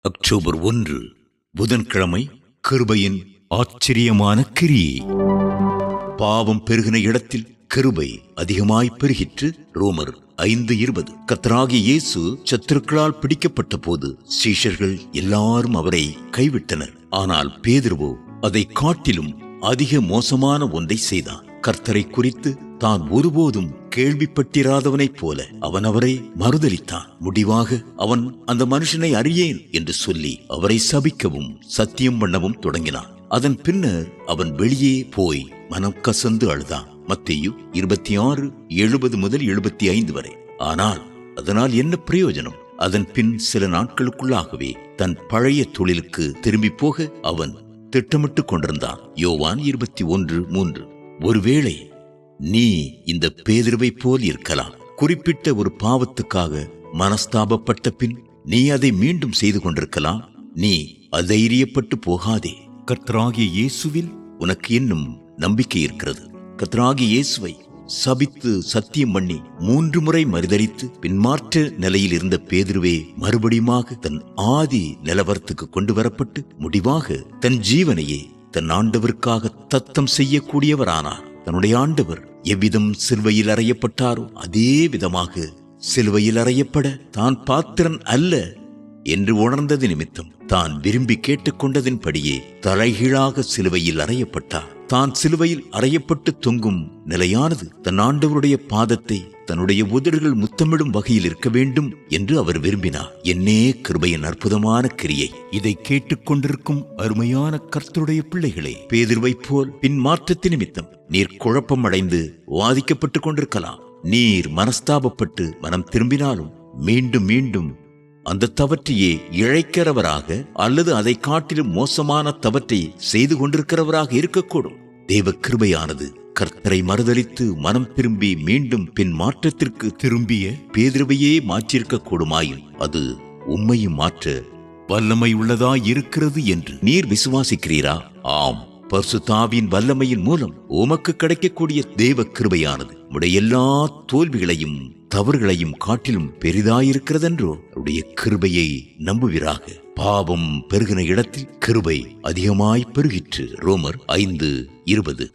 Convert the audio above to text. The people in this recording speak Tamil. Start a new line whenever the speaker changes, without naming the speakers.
அக்டோபர் 1 புதன்கிழமை. கிருபையின் ஆச்சரியமான கிரியை. பாவம் பெருகின இடத்தில் கிருபை அதிகமாய் பெருகிற்று. ரோமர் 5:20. கர்த்தராகிய இயேசு சத்துருக்களால் பிடிக்கப்பட்ட போது சீஷர்கள் எல்லாரும் அவரை கைவிட்டனர். ஆனால் பேதுருவோ அதை காட்டிலும் அதிக மோசமான ஒன்றை செய்தான். கர்த்தரை குறித்து தான் ஒருபோதும் கேள்விப்பட்டிராதவனைப் போல அவன் அவரை மறுதலித்தான். முடிவாக அவன் அந்த மனுஷனை அறியேன் என்று சொல்லி அவரை சபிக்கவும் சத்தியம் பண்ணவும் தொடங்கினான். அதன் பின்னர் அவன் வெளியே போய் மனம் கசந்து அழுதான். மத்தேயு 26:70-75 வரை. ஆனால் அதனால் என்ன பிரயோஜனம்? அதன் பின் சில நாட்களுக்குள்ளாகவே தன் பழைய தொழிலுக்கு திரும்பி போக அவன் திட்டமிட்டு கொண்டிருந்தான். யோவான் 21:3. ஒருவேளை நீ இந்த பேதுருவை போல் இருக்கலாம். குறிப்பிட்ட ஒரு பாவத்துக்காக மனஸ்தாபப்பட்ட பின் நீ அதை மீண்டும் செய்து கொண்டிருக்கலாம். நீ அதைரியப்பட்டு போகாதே. கர்த்தராகிய இயேசுவில் உனக்கு இன்னும் நம்பிக்கை இருக்கிறது. கர்த்தராகிய இயேசுவை சபித்து சத்தியம் பண்ணி 3 முறை மறுதலித்து பின்மாற்ற நிலையில் இருந்த பேதுருவே மறுபடியுமாக தன் ஆதி நிலவரத்துக்கு கொண்டு வரப்பட்டு முடிவாக தன் ஜீவனையே தன் ஆண்டவருக்காக தத்தம் செய்யக்கூடியவரானார். தன்னுடைய ஆண்டவர் எவ்விதம் சிலுவையில் அறையப்பட்டாரோ அதே விதமாக சிலுவையில் அறையப்பட தான் பாத்திரன் அல்ல என்று உணர்ந்தது நிமித்தம் தான் விரும்பி கேட்டுக்கொண்டதின்படியே தலைகீழாக சிலுவையில் அறையப்பட்டார். தான் சிலுவையில் அறையப்பட்டு தொங்கும் நிலையானது தன் ஆண்டவருடைய பாதத்தை தன்னுடைய உதடுகள் முத்தமிடும் வகையில் இருக்க வேண்டும் என்று அவர் விரும்பினார். என்னே கிருபையின் அற்புதமான கிரியை! இதை கேட்டுக்கொண்டிருக்கும் அருமையான கர்த்தருடைய பிள்ளைகளே, பேதுருவை போல் பின் மாற்றத்தின் நிமித்தம் நீர் குழப்பம் அடைந்து வாதிக்கப்பட்டு கொண்டிருக்கலாம். நீர் மனஸ்தாபப்பட்டு மனம் திரும்பினாலும் மீண்டும் மீண்டும் அந்த தவற்றையே இழைக்கிறவராக அல்லது அதை காட்டிலும் மோசமான தவற்றை செய்து கொண்டிருக்கிறவராக இருக்கக்கூடும். தேவ கிருபையானது கர்த்தரை மறுதலித்து மனம் திரும்பி மீண்டும் பின் மாற்றத்திற்கு திரும்பிய பேதுருவையே மாற்றியிருக்க கூடுமாயின் அது உம்மையும் மாற்ற வல்லமை உள்ளதாய் இருக்கிறது என்று நீர் விசுவாசிக்கிறீரா? ஆம். பரிசுத்த ஆவியின் வல்லமையின் மூலம் உமக்கு கிடைக்கக்கூடிய தேவ கிருபையானது உடைய எல்லா தோல்விகளையும் தவறுகளையும் காட்டிலும் பெரிதாயிருக்கிறதென்றோ அவருடைய கிருபையை நம்புவீராக. பாவம் பெருகின இடத்தில் கிருபை அதிகமாய் பெருகிற்று. ரோமர் 5:20.